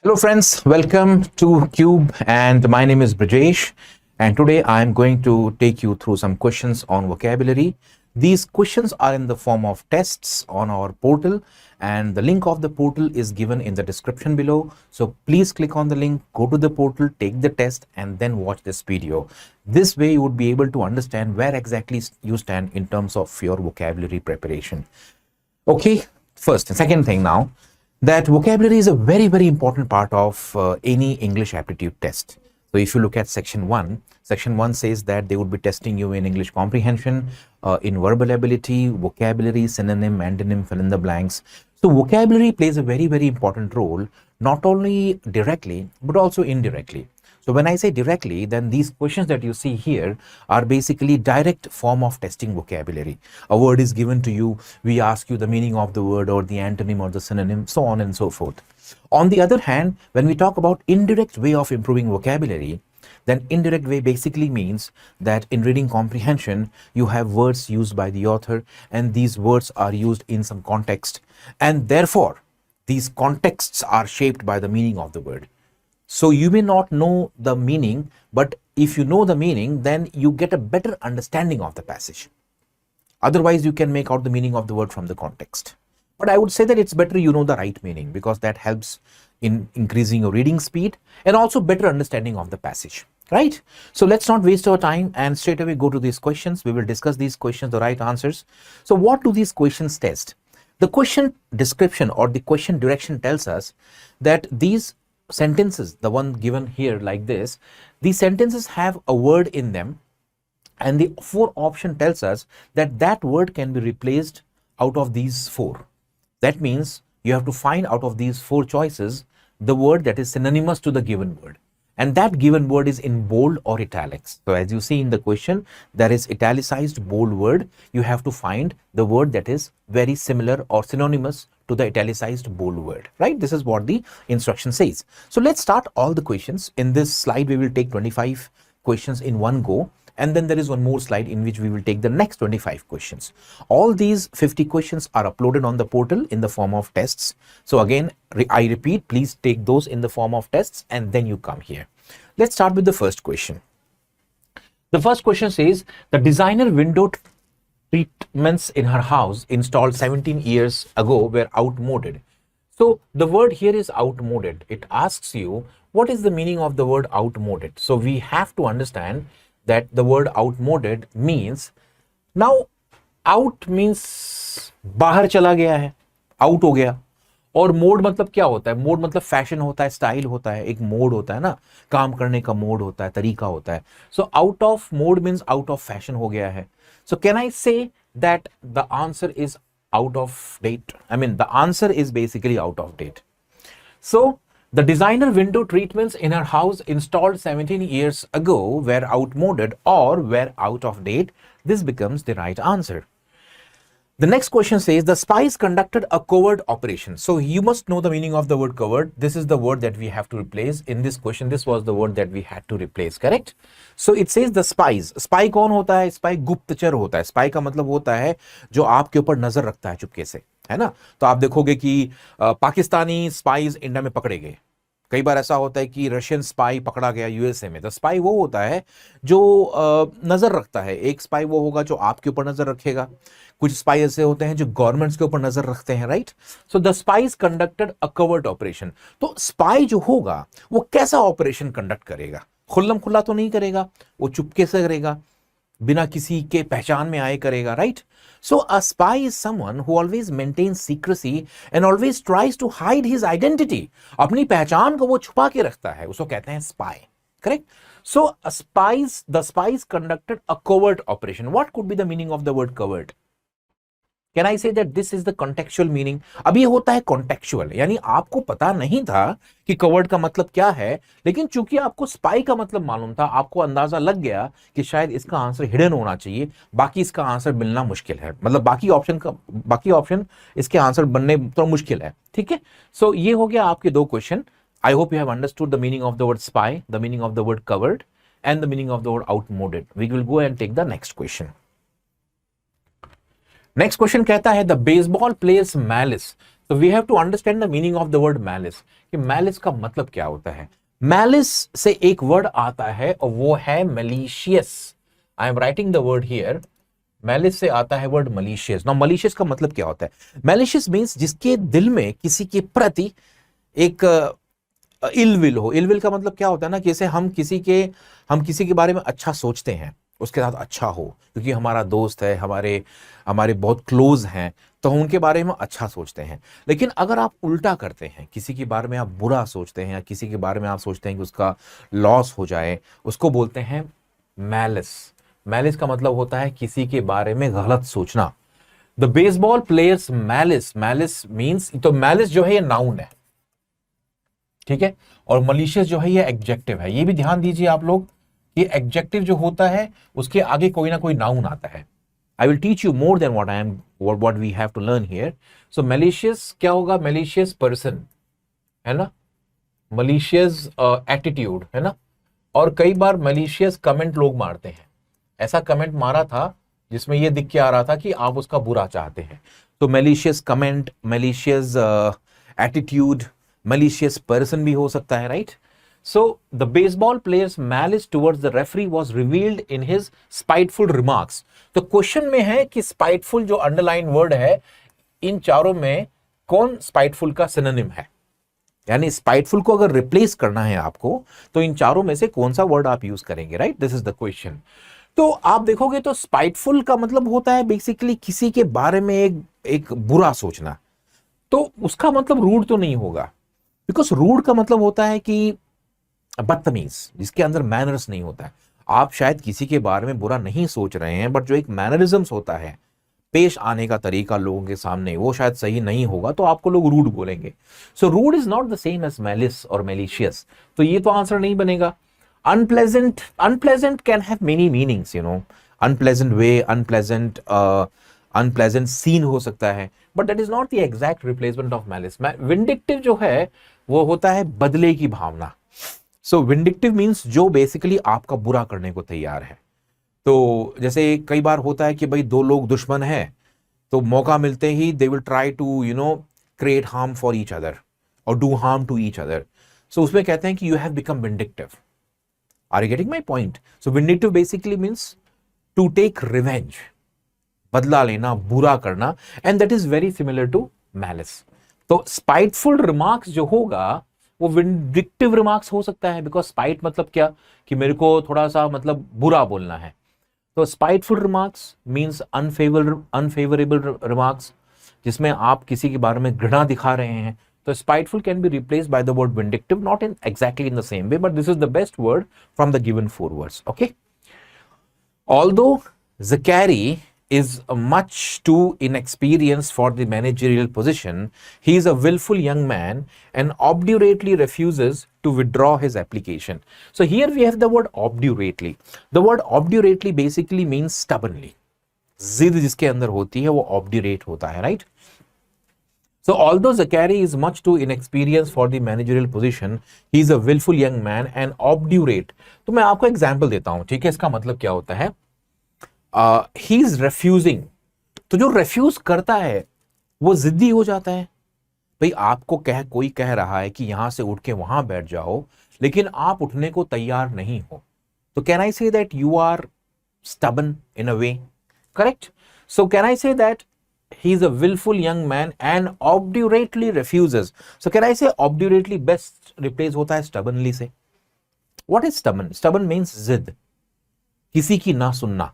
Hello friends, welcome to Cube and my name is Brajesh and today I am going to take you through some questions on vocabulary. These questions are in the form of tests on our portal and the link of the portal is given in the description below. So please click on the link, go to the portal, take the test and then watch this video. This way you would be able to understand where exactly you stand in terms of your vocabulary preparation. Okay, first and second thing now, that vocabulary is a very important part of any English aptitude test. So if you look at section 1 says that they would be testing you in English comprehension, in verbal ability, vocabulary, synonym, antonym, fill in the blanks. So vocabulary plays a very important role, not only directly but also indirectly. So when I say directly, then these questions that you see here are basically direct form of testing vocabulary. A word is given to you, we ask you the meaning of the word or the antonym or the synonym, so on and so forth. On the other hand, when we talk about indirect way of improving vocabulary, then indirect way basically means that in reading comprehension, you have words used by the author and these words are used in some context and therefore these contexts are shaped by the meaning of the word. So you may not know the meaning, but if you know the meaning, then you get a better understanding of the passage. Otherwise, you can make out the meaning of the word from the context. But I would say that it's better you know the right meaning because that helps in increasing your reading speed and also better understanding of the passage, right? So let's not waste our time and straight away go to these questions. We will discuss these questions, the right answers. So what do these questions test? The question description or the question direction tells us that these sentences, the one given here like this, these sentences have a word in them and the four option tells us that that word can be replaced out of these four. That means you have to find out of these four choices the word that is synonymous to the given word. And that given word is in bold or italics. So as you see in the question, there is italicized bold word. You have to find the word that is very similar or synonymous to the italicized bold word, right? This is what the instruction says. So let's start all the questions. In this slide, we will take 25 questions in one go. And then there is one more slide in which we will take the next 25 questions. All these 50 questions are uploaded on the portal in the form of tests. So again, I repeat, please take those in the form of tests and then you come here. Let's start with the first question. The first question says, the designer window treatments in her house installed 17 years ago were outmoded. So the word here is outmoded. It asks you, what is the meaning of the word outmoded? So we have to understand that the word outmoded means, now out means बाहर चला गया है, out हो गया, और mode मतलब क्या होता है? मोड मतलब फैशन होता है, स्टाइल होता है, एक मोड होता है ना, काम करने का मोड होता है, तरीका होता है. So out of mode means out of fashion हो गया है. सो can I say that the answer is out of date? I mean, the answer is basically out of date. So the designer window treatments in her house installed 17 years ago were outmoded or were out of date. This becomes the right answer. The next question says, the spies conducted a covert operation. So you must know the meaning of the word covert. This is the word that we have to replace. In this question, this was the word that we had to replace, correct? So it says the spies. Spy कौन होता है? Spy गुप्तचर होता है. Spy का मतलब होता है जो आपके ऊपर नजर रखता है चुपके से, है ना? तो आप देखोगे कि पाकिस्तानी स्पाइज इंडिया में पकड़े गए. कई बार ऐसा होता है कि रशियन स्पाई पकड़ा गया यूएसए में. तो स्पाई वो होता है जो नजर रखता है. एक स्पाई वो होगा जो आपके ऊपर नजर रखेगा. कुछ स्पाई ऐसे होते हैं जो गवर्नमेंट्स के ऊपर नजर रखते हैं, right? So the spies conducted a covert operation. तो स्पाई जो होगा वो कैसा ऑपरेशन कंडक्ट करेगा? खुल्लम खुल्ला तो नहीं करेगा, वो चुपके से करेगा, बिना किसी के पहचान में आए करेगा, right? So a spy is someone who always maintains secrecy and always tries to hide his identity. अपनी पहचान को वो छुपा के रखता है, उसको कहते हैं spy, correct? So the spies conducted a covert operation. What could be the meaning of the word covert? Can I say that this is the contextual meaning? अब ये होता है contextual, यानी आपको पता नहीं था कि covert का मतलब क्या है, लेकिन चूंकि आपको spy का मतलब मालूम था, आपको अंदाजा लग गया कि शायद इसका आंसर हिडन होना चाहिए, बाकी इसका आंसर मिलना मुश्किल है. मतलब बाकी ऑप्शन इसके आंसर बनने तो मुश्किल है, ठीक है? सो ये हो गया आपके दो question. I hope you have understood the meaning of the word spy, the meaning of the word covered and the meaning of the word outmoded. We will go and take the next question. Next question कहता है, the baseball players malice तो we have to understand the meaning of the word malice, कि malice का मतलब क्या होता है। Malice से एक वर्ड आता है और वो है malicious. I am writing the word here. Malice से आता है वर्ड मलीशियस। नाउ मलीशियस का मतलब क्या होता है? मैलिशियस मींस जिसके दिल में किसी के प्रति एक इल विल हो। इल विल का मतलब क्या होता है ना, कि जैसे हम किसी के बारे में अच्छा सोचते हैं, उसके साथ अच्छा हो, क्योंकि हमारा दोस्त है, हमारे हमारे बहुत क्लोज हैं, तो हम उनके बारे में अच्छा सोचते हैं। लेकिन अगर आप उल्टा करते हैं, किसी के बारे में आप बुरा सोचते हैं, या किसी के बारे में आप सोचते हैं कि उसका लॉस हो जाए, उसको बोलते हैं मैलिस। मैलिस का मतलब होता है किसी के बारे में गलत सोचना। The baseball players malice, malice means, तो मैलिस जो है ये नाउन है, ठीक है, और मलिशियस जो है ये एडजेक्टिव है। ये भी ध्यान दीजिए आप लोग, कि एडजेक्टिव जो होता है उसके आगे कोई ना कोई नाउन आता है। I will teach you more than what we have to learn here. So malicious क्या होगा? मैलिशियस पर्सन, है ना, मलिशियस एटीट्यूड, है ना। और कई बार मलिशियस कमेंट लोग मारते हैं। ऐसा कमेंट मारा था जिसमें ये दिख के आ रहा था कि आप उसका बुरा चाहते हैं। तो malicious comment, malicious attitude, malicious person भी हो सकता है, right. So the baseball players malice towards the referee was revealed in his spiteful remarks. तो क्वेश्चन में है कि स्पाइटफुल जो अंडरलाइन वर्ड है, इन चारों में कौन स्पाइटफुल का सिनोनिम है? यानी स्पाइटफुल को अगर रिप्लेस करना है आपको, तो इन चारों में से कौन सा वर्ड आप यूज करेंगे, right? This is the question. तो आप देखोगे तो स्पाइटफुल का मतलब होता है बेसिकली किसी के बारे में एक बुरा सोचना। तो उसका मतलब रूड तो नहीं होगा, बिकॉज रूड का मतलब होता है कि बदतमीज, जिसके अंदर मैनर्स नहीं होता है। आप शायद किसी के बारे में बुरा नहीं सोच रहे हैं, बट जो एक मैनरिज्म्स होता है, पेश आने का तरीका लोगों के सामने, वो शायद सही नहीं होगा, तो आपको लोग रूड बोलेंगे। So rude is not the same as malice और मैलिशियस। तो ये तो आंसर नहीं बनेगा। Unpleasant, unpleasant can have many meanings, you know. Unpleasant way, unpleasant scene हो सकता है, but that is not the exact replacement of malice. Vindictive जो है वो होता है बदले की भावना। सो विंडिक्टिव मीन्स जो बेसिकली आपका बुरा करने को तैयार है। तो जैसे कई बार होता है कि भाई दो लोग दुश्मन हैं, तो मौका मिलते ही they will try to create harm for each other और do harm to each other. So उसमें कहते हैं कि you have become vindictive. Are you getting my point? So vindictive basically means to take revenge, बदला लेना, बुरा करना, and that is very similar to malice. तो स्पाइटफुल रिमार्क्स जो होगा वो विंडिक्टिव रिमार्क्स हो सकता है, बिकॉज स्पाइट मतलब क्या, कि मेरे को थोड़ा सा मतलब बुरा बोलना है। तो spiteful remarks means unfavourable remarks, जिसमें आप किसी के बारे में घृणा दिखा रहे हैं। तो spiteful can be replaced by the word vindictive, not in exactly in the same way, but this is the best word from the given four words, okay. Although Zakari is much too inexperienced for the managerial position, he is a willful young man and obdurately refuses to withdraw his application. So here we have the word obdurately. The word obdurately basically means stubbornly. जिद जिसके अंदर होती है वो obdurate होता है, right? So although Zakari is much too inexperienced for the managerial position, he is a willful young man and obdurate. तो मैं आपको एग्जाम्पल देता हूं, ठीक है। इसका मतलब क्या होता है? He is refusing. तो जो रेफ्यूज करता है वो जिद्दी हो जाता है। भाई आपको कोई कह रहा है कि यहां से उठ के वहां बैठ जाओ, लेकिन आप उठने को तैयार नहीं हो, तो can I say that you are stubborn in a way, correct? So can I say that he is a willful young man and obdurately refuses. So can I say obdurately best replace होता है stubbornly से? What is stubborn? Stubborn means जिद, किसी की ना सुनना।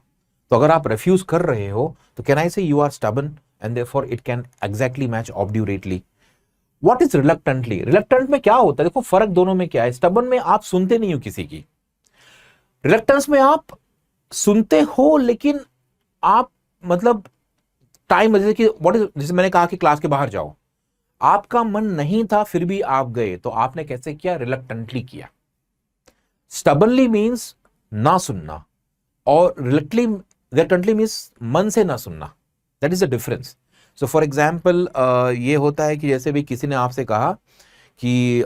तो अगर आप refuse कर रहे हो तो can I say you are stubborn and therefore it can exactly match obdurately. What is reluctantly? Reluctant में क्या होता है? देखो फर्क दोनों में क्या है। stubborn में आप सुनते नहीं हो किसी की, reluctance में आप सुनते हो लेकिन आप मतलब टाइम, जैसे कि जैसे मैंने कहा कि क्लास के बाहर जाओ, आपका मन नहीं था फिर भी आप गए, तो आपने कैसे किया? रिलक्टेंटली किया। स्टबनली मींस ना सुनना, और रिलक्टेंटली मींस मन से ना सुनना। That is the difference. So for example ये होता है कि जैसे भी किसी ने आपसे कहा कि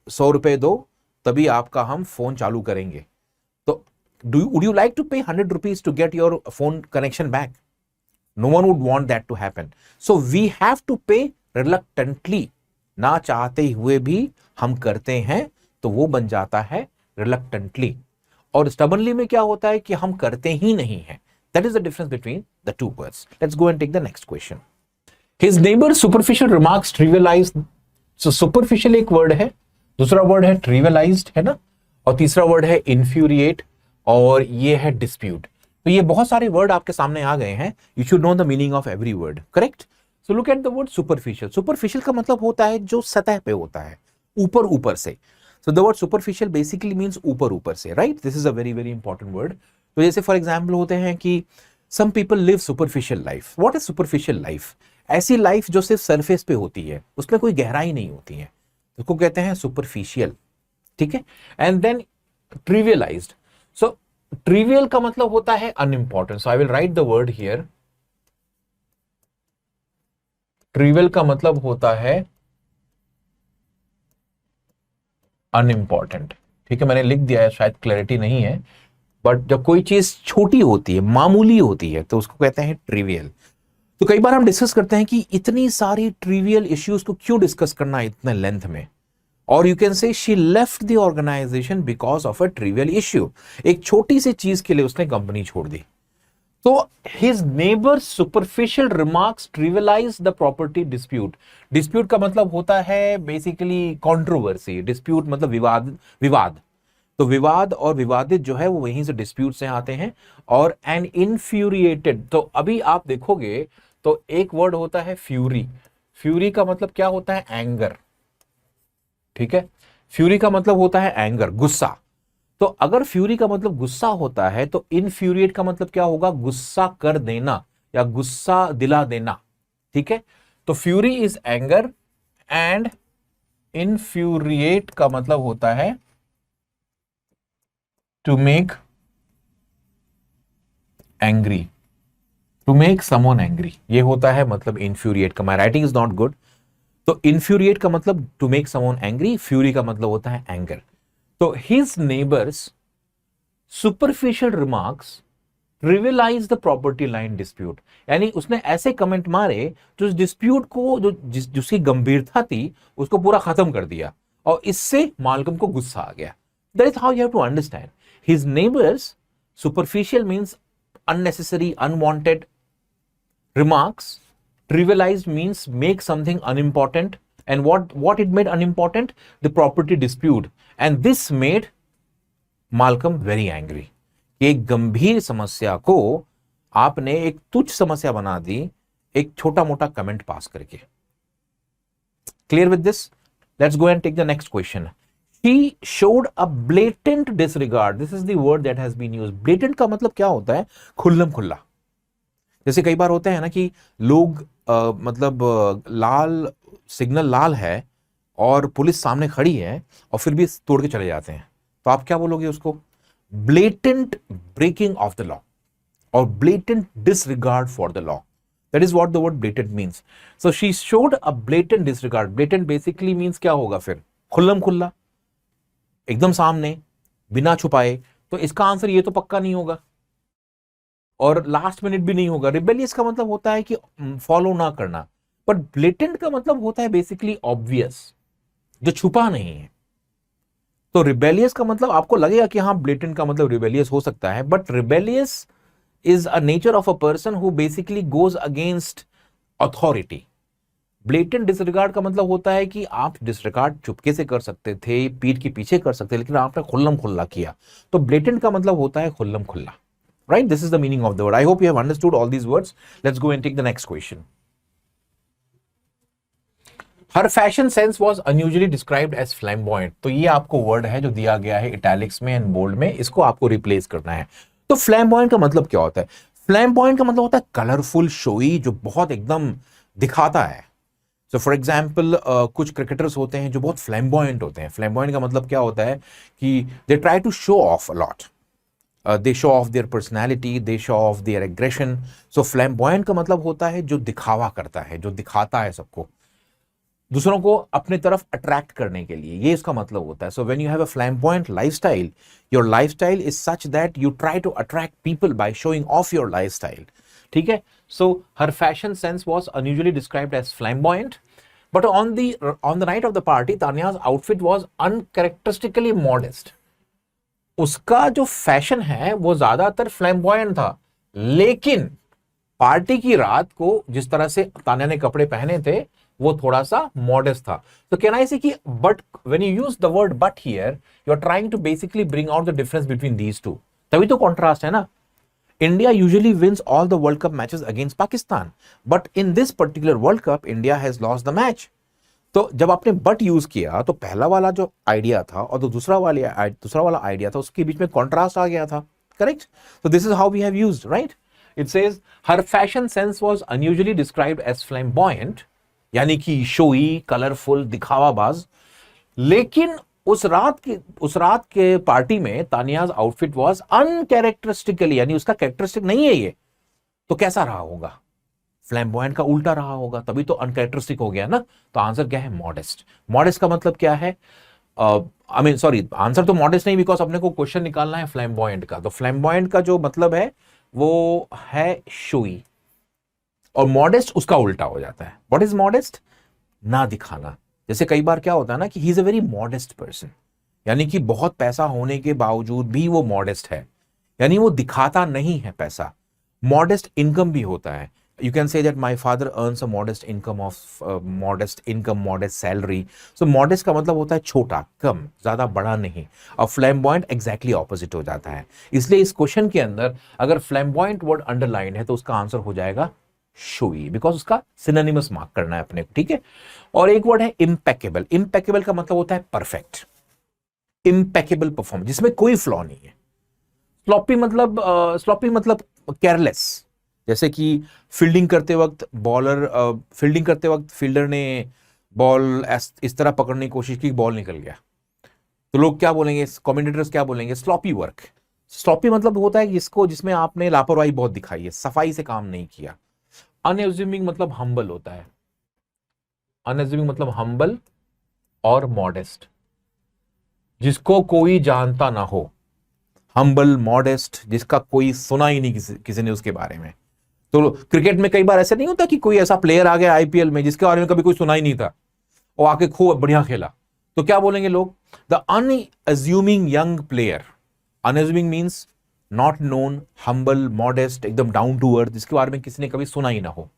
100 रुपए दो तभी आपका हम फोन चालू करेंगे, तो would you like to pay 100 rupees to get your phone connection back? No one would want that to happen. So we have to pay reluctantly, ना चाहते हुए भी हम करते हैं तो वो बन जाता है रिलक्टेंटली। और स्टबनली में क्या होता है कि हम करते ही नहीं हैं। That is the difference between the two words. Let's go and take the next question. His neighbour superficial remarks trivialise. So superficial एक वर्ड है, दूसरा वर्ड है ट्रिवियलाइज्ड, है ना, और तीसरा वर्ड है इन्फ्यूरिएट, और ये है डिस्प्यूट। तो ये बहुत सारे वर्ड आपके सामने आ गए हैं। You should know the meaning of every word, correct. So look at the word superficial. Superficial का मतलब होता है जो सतह पे होता है, ऊपर ऊपर से। So the word superficial basically means ऊपर ऊपर से, right. This is a very very important word. तो जैसे फॉर एग्जाम्पल होते हैं कि some people live superficial life. What is superficial life? ऐसी लाइफ जो सिर्फ सरफेस पे होती है, उसमें कोई गहराई नहीं होती है, उसको कहते हैं सुपरफिशियल, ठीक है। And then trivialized. So trivial का मतलब होता है unimportant. So I will write the word here. Trivial का मतलब होता है अनइंपॉर्टेंट, ठीक है। मैंने लिख दिया है, शायद क्लैरिटी नहीं है, बट जब कोई चीज छोटी होती है, मामूली होती है, तो उसको कहते हैं ट्रिवियल। तो कई बार हम डिस्कस करते हैं कि इतनी सारी ट्रिवियल इश्यूज को क्यों डिस्कस करना इतने लेंथ में। और you can say she left the organisation because of a trivial issue. एक छोटी सी चीज के लिए उसने कंपनी छोड़ दी। तो his neighbour superficial remarks trivialise the property dispute. Dispute का मतलब होता है बेसिकली कंट्रोवर्सी। डिस्प्यूट मतलब विवाद, विवाद। तो विवाद और विवादित जो है वो वहीं से डिस्प्यूट से आते हैं। और एन इनफ्यूरिएटेड, तो अभी आप देखोगे तो एक वर्ड होता है फ्यूरी। फ्यूरी का मतलब क्या होता है? एंगर, ठीक है। फ्यूरी का मतलब होता है एंगर, गुस्सा। तो अगर फ्यूरी का मतलब गुस्सा होता है तो इनफ्यूरिएट का मतलब क्या होगा? गुस्सा कर देना या गुस्सा दिला देना, ठीक है। तो fury is anger and infuriate का मतलब होता है to make angry, to make someone angry, ये होता है मतलब इनफ्यूरिएट का। My writing is not good. तो इनफ्यूरिएट का मतलब to make someone angry, fury का मतलब होता है एंगर। तो his neighbours superficial remarks trivialise the property line dispute, यानी उसने ऐसे कमेंट मारे जो इस डिस्प्यूट को, जो जिसकी गंभीरता थी, उसको पूरा खत्म कर दिया, और इससे मालकम को गुस्सा आ गया। That is how you have to understand his neighbours. Superficial means unnecessary, unwanted remarks. Trivialized means make something unimportant. And what it made unimportant? The property dispute. And this made Malcolm very angry. एक गंभीर समस्या को आपने एक तुच्छ समस्या बना दी एक छोटा मोटा कमेंट पास करके। Clear with this? Let's go and take the next question. He showed a blatant disregard. This is the word that has been used. Blatant का मतलब क्या होता है? खुल्लम खुल्ला। जैसे कई बार होता है ना कि लोग मतलब लाल सिग्नल लाल है और पुलिस सामने खड़ी है और फिर भी तोड़ के चले जाते हैं, तो आप क्या बोलोगे उसको? Blatant breaking of the law और blatant disregard for the law. That is what the word blatant means. So she showed a blatant disregard. Blatant basically means क्या होगा फिर? खुल्लम खुल्ला, एकदम सामने, बिना छुपाए. तो इसका आंसर ये तो पक्का नहीं होगा और लास्ट मिनट भी नहीं होगा. रिबेलियस का मतलब होता है कि फॉलो ना करना, बट ब्लेटेंट का मतलब होता है बेसिकली ऑब्वियस, जो छुपा नहीं है. तो रिबेलियस का मतलब आपको लगेगा कि हाँ ब्लेटेंट का मतलब रिबेलियस हो सकता है, but rebellious is a nature of a person who basically goes against authority. Blatant disregard का मतलब होता है कि आप डिसरिगार्ड चुपके से कर सकते थे, पीठ के पीछे कर सकते थे, लेकिन आपने खुल्लम खुल्ला किया. तो blatant का मतलब होता है खुल्लम खुल्ला. Right? This is the meaning of the word. I hope you have understood all these words. Let's go and take the next question. Her fashion sense was unusually described as flamboyant. तो ये आपको word है जो दिया गया है italics में and bold में, इसको आपको रिप्लेस करना है. तो फ्लैम्बॉयंट का मतलब क्या होता है? फ्लैम्बॉयंट का मतलब होता है कलरफुल, शोई, जो बहुत एकदम दिखाता है. सो फॉर एग्जाम्पल कुछ क्रिकेटर्स होते हैं जो बहुत फ्लैम्बॉयंट होते हैं. फ्लैम्बॉयंट का मतलब क्या होता है कि they try to show off a lot, they show off their personality, they show off their aggression. So flamboyant का मतलब होता है जो दिखावा करता है, जो दिखाता है सबको, दूसरों को अपने तरफ अट्रैक्ट करने के लिए, ये इसका मतलब होता है. So when you have a flamboyant lifestyle, your lifestyle is such that you try to attract people by showing off your lifestyle. ठीक है. So her fashion sense was unusually described as flamboyant But on the night of the party, Tanya's outfit was uncharacteristically modest. उसका जो fashion है वो ज्यादातर flamboyant था, लेकिन party की रात को जिस तरह से तान्या ने कपड़े पहने थे वो थोड़ा सा मॉडेस्ट था. तो कैन आई से कि but when you use the word but here, you are trying to basically bring out the difference between these two. तभी तो कॉन्ट्रास्ट है ना. India usually wins all the World Cup matches against Pakistan, but in this particular World Cup, India has lost the match. तो जब आपने but use किया तो पहला वाला जो आइडिया था और तो दूसरा वाला आइडिया था, उसके बीच में कॉन्ट्रास्ट आ गया था. Correct. So this is how we have used, right? It says her fashion sense was unusually described as flamboyant, यानी कि शोई, कलरफुल, दिखावाबाज. लेकिन उस रात के पार्टी में तानियाज आउटफिट वाज अनकैरेक्टरिस्टिकली, यानी उसका कैरेक्टरिस्टिक नहीं है ये. तो कैसा रहा होगा? फ्लैम्बॉयंट का उल्टा रहा होगा, तभी तो अनकैरेक्टरिस्टिक हो गया ना. तो आंसर क्या है? मॉडेस्ट. मॉडेस्ट का मतलब क्या है? आंसर तो मॉडेस्ट नहीं, बिकॉज अपने को क्वेश्चन निकालना है फ्लैम्बॉयंट का. तो फ्लैम्बॉयंट का जो मतलब है वो है शोई, और मॉडेस्ट उसका उल्टा हो जाता है. What is modest? ना दिखाना. जैसे कई बार क्या होता है ना कि he is a very modest person, यानी कि बहुत पैसा होने के बावजूद भी वो मॉडेस्ट है, यानी वो दिखाता नहीं है पैसा. मॉडेस्ट इनकम भी होता है. You can say that my father earns a modest income, modest salary. So modest का मतलब होता है छोटा, कम, ज्यादा बड़ा नहीं. और फ्लैम्बॉयंट एग्जैक्टली ऑपोजिट हो जाता है. इसलिए इस क्वेश्चन के अंदर अगर फ्लैम्बॉयंट वर्ड अंडरलाइन है तो उसका आंसर हो जाएगा शोई, बिकॉज उसका सिनोनिमस मार्क करना है अपने को. ठीक है. और एक वर्ड है इम्पेकेबल. इम्पेकेबल का मतलब होता है परफेक्ट, इम्पेकेबल परफॉर्म, जिसमें कोई फ्लॉ नहीं है. स्लॉपी मतलब केयरलेस. जैसे कि फील्डिंग करते वक्त फील्डर ने बॉल इस तरह पकड़ने की कोशिश की, बॉल निकल गया. तो लोग क्या बोलेंगे, कमेंटेटर्स क्या बोलेंगे? Sloppy work. स्लॉपी मतलब होता है जिसमें आपने लापरवाही बहुत दिखाई है, सफाई से काम नहीं किया. अनएज्यूमिंग मतलब हम्बल होता है. अनएज्यूमिंग मतलब हम्बल और मॉडेस्ट, जिसको कोई जानता ना हो. हम्बल, मॉडेस्ट, जिसका कोई सुना ही नहीं किसी ने उसके बारे में. तो क्रिकेट में कई बार ऐसा नहीं होता कि कोई ऐसा प्लेयर आ गया आईपीएल में जिसके बारे में कभी कोई सुना ही नहीं था और आके खूब बढ़िया खेला. तो क्या बोलेंगे लोग? The अनअज्यूमिंग young player. अनअज्यूमिंग means not known, humble, modest, एकदम डाउन टू अर्थ, जिसके बारे में किसी ने कभी सुना ही ना हो.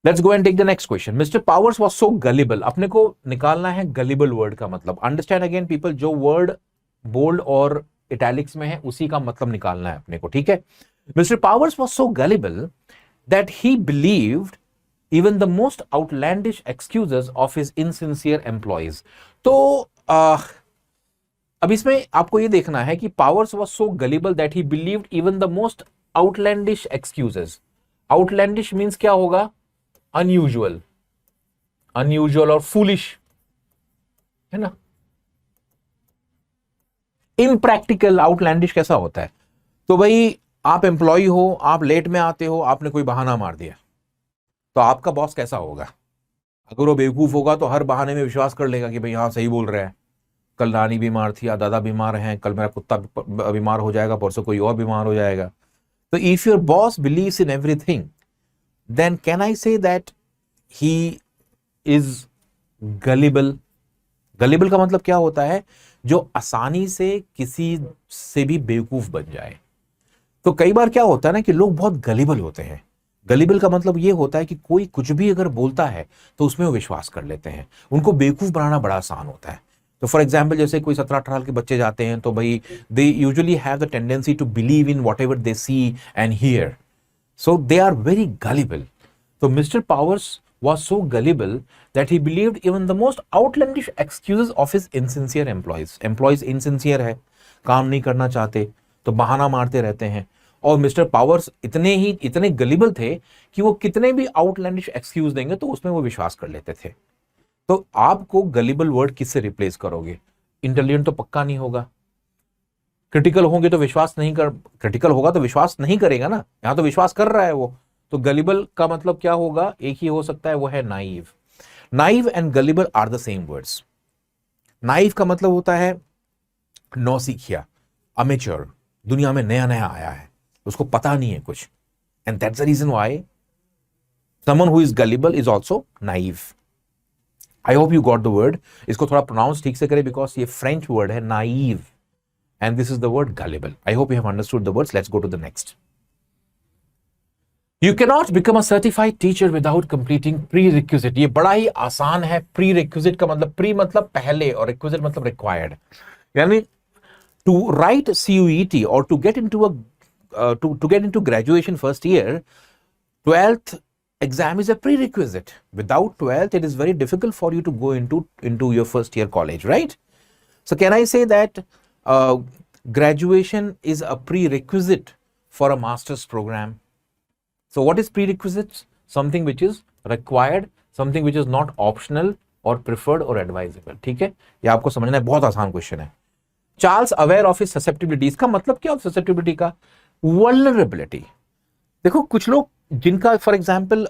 Let's go and take the next question. Mister Powers was so gullible. अपने को निकालना है गलिबल वर्ड का मतलब. अंडरस्टैंड अगेन पीपल, जो वर्ड बोल्ड और इटैलिक्स में है उसी का मतलब निकालना है अपने को. ठीक है. Mister Powers was so gullible that he believed even the most outlandish excuses of his insincere employees. तो अब इसमें आपको ये देखना है कि powers was so gullible that he believed even the most outlandish excuses. Outlandish means क्या होगा? Unusual और foolish, है ना. Impractical, outlandish कैसा होता है? तो भाई आप एम्प्लॉय हो, आप लेट में आते हो, आपने कोई बहाना मार दिया, तो आपका बॉस कैसा होगा? अगर वो बेवकूफ होगा तो हर बहाने में विश्वास कर लेगा कि भाई हाँ सही बोल रहा है, कल रानी बीमार थी या दादा बीमार हैं, कल मेरा कुत्ता बीमार हो जाएगा, परसों कोई और बीमार हो जाएगा. तो if your boss believes in everything, then can I say that he is gullible. Gullible का मतलब क्या होता है? जो आसानी से किसी से भी बेवकूफ बन जाए. तो कई बार क्या होता है ना कि लोग बहुत गलिबल होते हैं. गलिबल का मतलब ये होता है कि कोई कुछ भी अगर बोलता है तो उसमें वो विश्वास कर लेते हैं. उनको बेवकूफ बनाना बड़ा आसान होता है. तो फॉर एग्जाम्पल जैसे कोई 17-18 साल के बच्चे जाते हैं तो भाई they usually have the tendency to believe in whatever they see and hear. So they are very gullible. तो Mister Powers was so gullible that he believed even the most outlandish excuses of his insincere employees. Employees insincere है, काम नहीं करना चाहते, तो बहाना मारते रहते हैं. और मिस्टर पावर्स इतने गलिबल थे कि वो कितने भी आउटलैंडिश एक्सक्यूज देंगे तो उसमें वो विश्वास कर लेते थे. तो आपको गलिबल वर्ड किससे रिप्लेस करोगे? इंटेलिजेंट तो पक्का नहीं होगा. क्रिटिकल होगा तो विश्वास नहीं करेगा ना. यहां तो विश्वास कर रहा है वो. तो गलिबल का मतलब क्या होगा? एक ही हो सकता है, वो है naive. Naive and gullible are the same words. Naive का मतलब होता है नौसिखिया, अमेच्योर, दुनिया में नया नया आया है, उसको पता नहीं है कुछ. And that's the reason why someone who is gullible is also naive. I hope you got the word. इसको थोड़ा प्रोनाउंस ठीक से करें बिकॉज ये फ्रेंच वर्ड है naive and this is the word gullible. I hope you have understood the words. Let's go to the next. You cannot become a certified teacher without completing prerequisite. ये बड़ा ही आसान है. Prerequisite का मतलब pre मतलब पहले और requisite मतलब required. यानी to write CUET or to get into a to get into graduation first year, 12th exam is a prerequisite. Without 12th, it is very difficult for you to go into your first year college, right? So can I say that graduation is a prerequisite for a master's program? So what is prerequisites? Something which is required, something which is not optional or preferred or advisable. ठीक है, ये आपको समझना है. बहुत आसान question है. Charles aware of his susceptibility. इसका मतलब क्या होता है ससेप्टिबिलिटी का? वल्नरेबिलिटी. देखो कुछ लोग जिनका फॉर एग्जाम्पल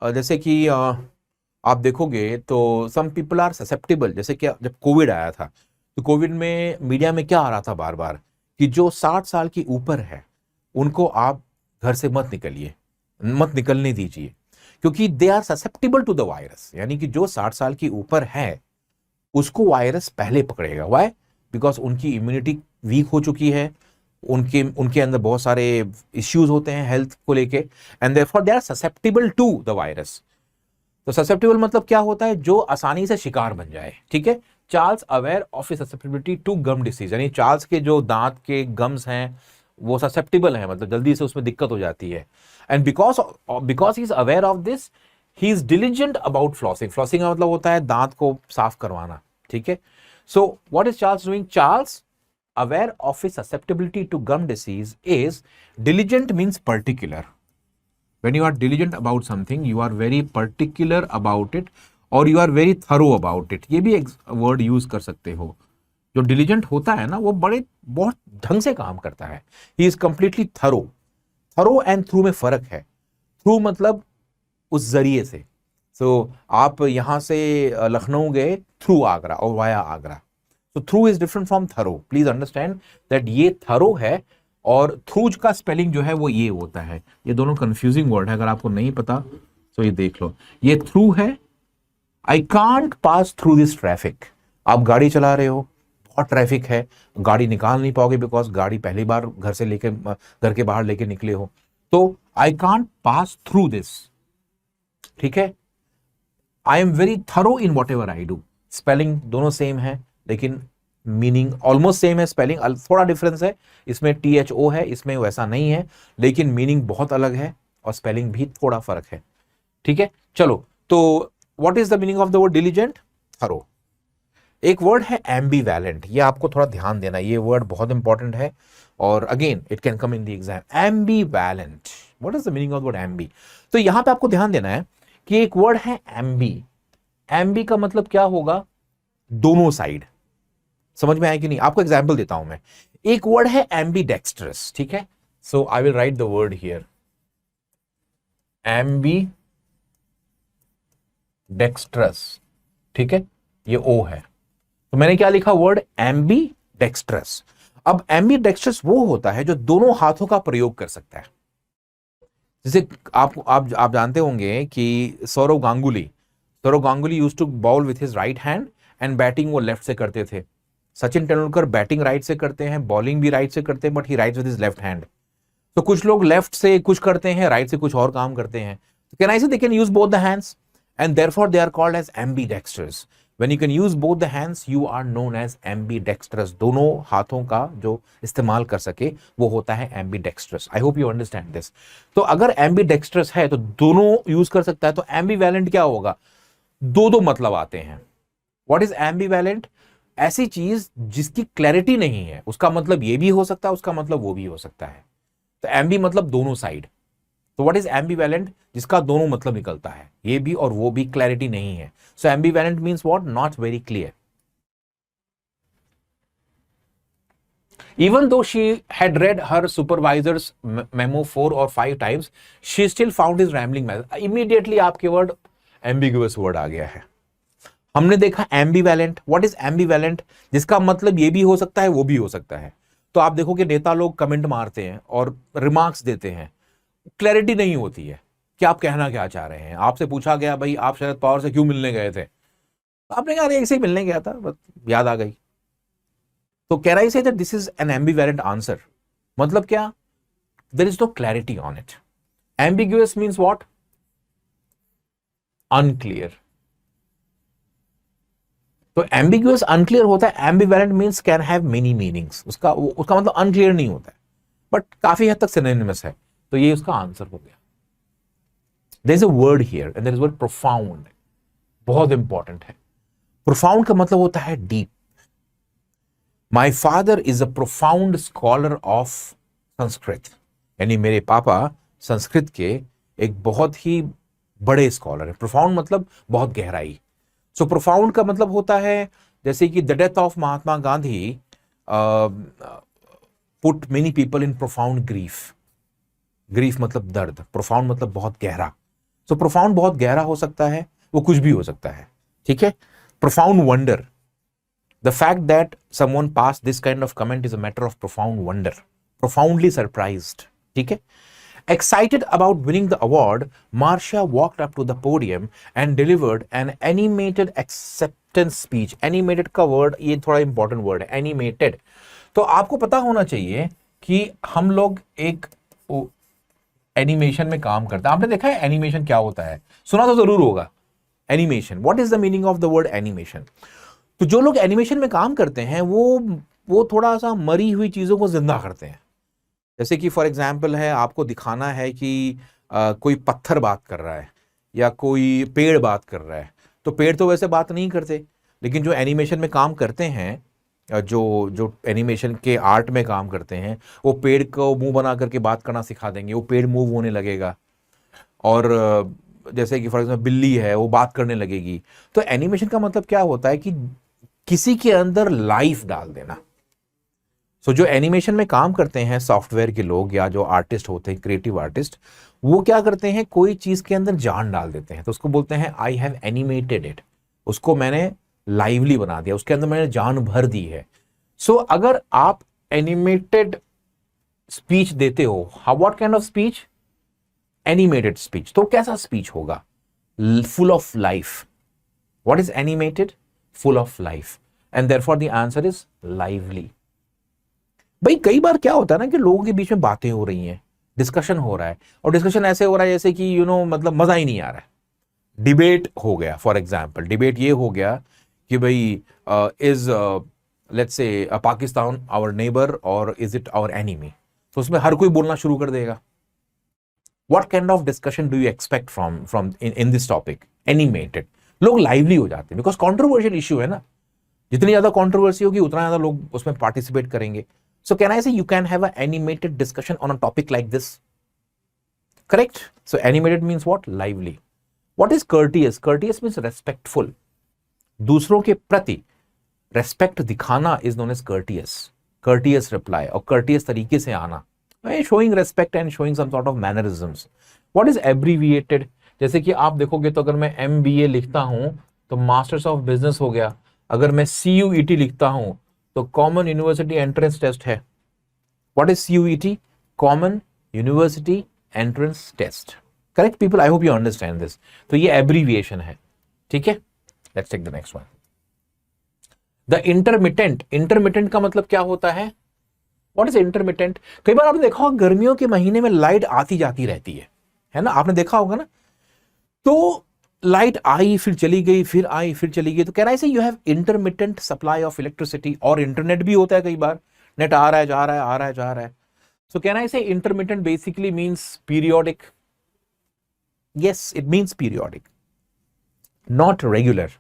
जैसे कि आप देखोगे तो सम पीपल आर ससेप्टिबल. जैसे कि जब कोविड आया था तो कोविड में मीडिया में क्या आ रहा था बार बार कि जो 60 साल की ऊपर है उनको आप घर से मत निकलने दीजिए क्योंकि they are susceptible to the virus. यानी कि जो 60 साल की ऊपर है उसको वायरस पहले पकड़ेगा. व्हाई? बिकॉज उनकी इम्यूनिटी वीक हो चुकी है, उनके अंदर बहुत सारे इश्यूज होते हैं हेल्थ को लेके and therefore they are susceptible to the virus. तो ससेप्टिबल मतलब क्या होता है? जो आसानी से शिकार बन जाए. ठीक है. Charles aware of his susceptibility to gum disease. यानी चार्ल्स के जो दांत के गम्स हैं वो ससेप्टिबल है, मतलब जल्दी से उसमें दिक्कत हो जाती है. And because he is aware of this he is diligent about flossing. Flossing का मतलब होता है दांत को साफ करवाना. ठीक है. So what is Charles doing? Charles aware of his susceptibility to gum disease is diligent means particular. When you are diligent about something you are very particular about it और you are very thorough about it. ये भी एक word use कर सकते हो. जो diligent होता है ना वो बहुत ढंग से काम करता है. He is completely thorough and through में फर्क है. थ्रू मतलब उस जरिए से. सो आप यहां से लखनऊ गए थ्रू आगरा और via Agra. So through is different from thorough. Please understand that ये थरो है और थ्रू का स्पेलिंग जो है वो ये होता है. ये दोनों कंफ्यूजिंग वर्ड है, अगर आपको नहीं पता तो ये देख लो. ये थ्रू है. I can't pass through this traffic. आप गाड़ी चला रहे हो, बहुत ट्रैफिक है, गाड़ी निकाल नहीं पाओगे बिकॉज गाड़ी पहली बार घर के बाहर लेके निकले हो. तो I can't pass through this. ठीक है. I am very thorough in what ever I do. Spelling दोनों सेम है लेकिन मीनिंग ऑलमोस्ट सेम है. स्पेलिंग थोड़ा डिफरेंस है, इसमें THO है, इसमें वैसा नहीं है, लेकिन मीनिंग बहुत अलग है और स्पेलिंग भी थोड़ा फर्क है. ठीक है. चलो, तो what is the meaning of the word diligent? Thorough. एक वर्ड है एम्बीवैलेंट. ये आपको थोड़ा ध्यान देना, ये वर्ड बहुत इंपॉर्टेंट है और again it can come in the exam. Ambivalent. What is the meaning of word ambi? तो यहां पे आपको ध्यान देना है कि एक वर्ड है एम्बी. एम्बी का मतलब क्या होगा? दोनों साइड. समझ में आया कि नहीं? आपको एग्जाम्पल देता हूं मैं. एक वर्ड है एम्बीडेक्स्ट्रस. ठीक है. So I will write the word here. Ambidextrous. ठीक है. ये ओ है तो मैंने क्या लिखा? Word ambidextrous. अब एम्बीडेक्स्ट्रस वो होता है जो दोनों हाथों का प्रयोग कर सकता है. जैसे आप जानते होंगे कि Sourav Ganguly used to bowl with his right hand and batting वो लेफ्ट से करते थे. सचिन तेंदुलकर बैटिंग राइट से करते हैं, बॉलिंग भी राइट से करते हैं, but he rights with his left hand. तो कुछ लोग लेफ्ट से कुछ करते हैं, राइट से कुछ और काम करते हैं. Can I say they can use both the hands and therefore they are called as ambidextrous. When you can use both the hands, you are known as ambidextrous. दोनों हाथों का जो इस्तेमाल कर सके वो होता है ambidextrous. I hope you understand this. तो अगर ambidextrous है तो दोनों यूज कर सकता है. तो ambivalent क्या होगा? दो मतलब आते हैं. What is ambivalent? ऐसी चीज जिसकी क्लैरिटी नहीं है, उसका मतलब ये भी हो सकता है, उसका मतलब वो भी हो सकता है. तो ambi मतलब दोनों साइड. तो व्हाट इज एम्बीवैलेंट? जिसका दोनों मतलब निकलता है, ये भी और वो भी, क्लैरिटी नहीं है. So ambivalent means what? Not very clear. Even though she had read her supervisor's memo 4 or 5 times, she still found his rambling method. Immediately आपके वर्ड ambiguous वर्ड आ गया है. हमने देखा एम्बीवैलेंट. What is एम्बीवैलेंट? जिसका मतलब ये भी हो सकता है, वो भी हो सकता है. तो आप देखो कि नेता लोग कमेंट मारते हैं और रिमार्क्स देते हैं, क्लैरिटी नहीं होती है. कि आप कहना क्या चाह रहे हैं। आपसे पूछा गया भाई आप शरद पवार से क्यों मिलने गए थे, आपने कहा अरे ऐसे ही मिलने गया था, बस याद आ गई। तो can I say that this is an ambivalent answer, मतलब क्या, there is no clarity on it. Ambiguous means what, unclear. तो एम्बिगुअस अनक्लियर होता है, ambivalent means can have many meanings, उसका मतलब अनक्लियर नहीं होता है, बट काफी हद तक सिनोनिमस है। तो ये उसका आंसर हो गया। There is a word here and there is word profound, बहुत इंपॉर्टेंट है। प्रोफाउंड का मतलब होता है deep. My father is a profound scholar of Sanskrit, यानी मेरे पापा संस्कृत के एक बहुत ही बड़े स्कॉलर है। प्रोफाउंड मतलब बहुत गहराई। सो प्रोफाउंड का मतलब होता है जैसे कि the death of Mahatma Gandhi put many people in profound grief. Grief मतलब दर्द, प्रोफाउंड मतलब बहुत गहरा। सो प्रोफाउंड बहुत गहरा हो सकता है, वो कुछ भी हो सकता है, ठीक है। Profound wonder, the fact that someone pass this kind of comment is a matter of profound wonder, profoundly surprised, ठीक है। Excited about winning the award, Marsha walked up to the podium and delivered an animated acceptance speech. Animated का word ये थोड़ा important word है, animated। तो आपको पता होना चाहिए कि हम लोग एक एनिमेशन में काम करते हैं। आपने देखा है एनिमेशन क्या होता है, सुना तो जरूर होगा animation. What is the meaning of the word animation? तो जो लोग एनिमेशन में काम करते हैं वो थोड़ा सा मरी हुई चीजों को जिंदा करते हैं। जैसे कि फॉर एग्जाम्पल है, आपको दिखाना है कि कोई पत्थर बात कर रहा है या कोई पेड़ बात कर रहा है। तो पेड़ तो वैसे बात नहीं करते, लेकिन जो एनिमेशन में काम करते हैं, जो जो एनिमेशन के आर्ट में काम करते हैं, वो पेड़ को मुंह बना करके बात करना सिखा देंगे, वो पेड़ मूव होने लगेगा। और जैसे कि फॉर एग्जाम्पल बिल्ली है, वो बात करने लगेगी। तो एनिमेशन का मतलब क्या होता है कि किसी के अंदर लाइफ डाल देना। सो जो एनिमेशन में काम करते हैं सॉफ्टवेयर के लोग या जो आर्टिस्ट होते हैं, क्रिएटिव आर्टिस्ट, वो क्या करते हैं, कोई चीज के अंदर जान डाल देते हैं। तो उसको बोलते हैं आई हैव एनिमेटेड इट, उसको मैंने लाइवली बना दिया, उसके अंदर मैंने जान भर दी है। सो अगर आप एनिमेटेड स्पीच देते हो, what kind of speech? Animated speech. तो कैसा स्पीच होगा? Full of life. What is animated? Full of life, and therefore the answer is lively. भाई कई बार क्या होता है ना कि लोगों के बीच में बातें हो रही हैं, डिस्कशन हो रहा है, और डिस्कशन ऐसे हो रहा है जैसे कि मतलब मजा ही नहीं आ रहा है। डिबेट हो गया, फॉर एग्जांपल डिबेट ये हो गया कि भाई is let's say Pakistan our neighbour और इज इट आवर एनिमी। तो उसमें हर कोई बोलना शुरू कर देगा। What kind of discussion do you expect from in this topic? Animated. लोग लाइवली हो जाते हैं बिकॉज कॉन्ट्रोवर्शियल इश्यू है ना, जितनी ज्यादा कॉन्ट्रोवर्सी होगी उतना ज्यादा लोग उसमें पार्टिसिपेट करेंगे। So can I say you can have an animated discussion on a topic like this? Correct? So animated means what? Lively. What is courteous? Courteous means respectful. दूसरों के प्रति respect दिखाना is known as courteous. Courteous reply और courteous तरीके से आना, showing respect and showing some sort of mannerisms. What is abbreviated? जैसे कि आप देखोगे तो अगर मैं MBA लिखता हूं तो मास्टर्स ऑफ बिजनेस हो गया। अगर मैं CUET लिखता हूं तो कॉमन यूनिवर्सिटी एंट्रेंस टेस्ट है। What is CUET? Common university entrance test. Correct people, I hope you understand this. तो ये एब्रीविएशन है, ठीक है। Let's take the next one. The intermittent. Intermittent का मतलब क्या होता है? What is intermittent? कई बार आपने देखा होगा गर्मियों के महीने में लाइट आती जाती रहती है ना, आपने देखा होगा ना। तो लाइट आई फिर चली गई, फिर आई फिर चली गई। तो कैन आई से you have intermittent supply of electricity. और इंटरनेट भी होता है, कई बार नेट आ रहा है जा रहा है, आ रहा है जा रहा है। सो can I say intermittent basically means periodic. Yes, it means periodic, not regular.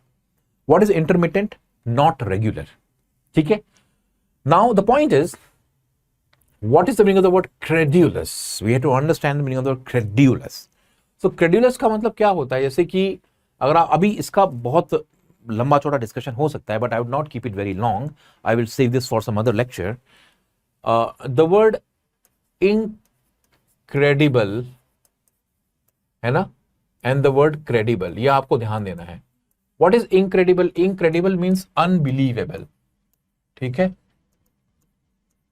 What is intermittent? Not regular, ठीक है। Now the point is what is the meaning of the word credulous? We have to understand the meaning of the word credulous. So credulous का मतलब क्या होता है? जैसे कि अगर आप अभी इसका बहुत लंबा चौड़ा डिस्कशन हो सकता है, but I would not keep it very long, I will save this for some other lecture. The word incredible है ना, एंड द वर्ड क्रेडिबल, ये आपको ध्यान देना है। What is incredible? Incredible means unbelievable, ठीक है।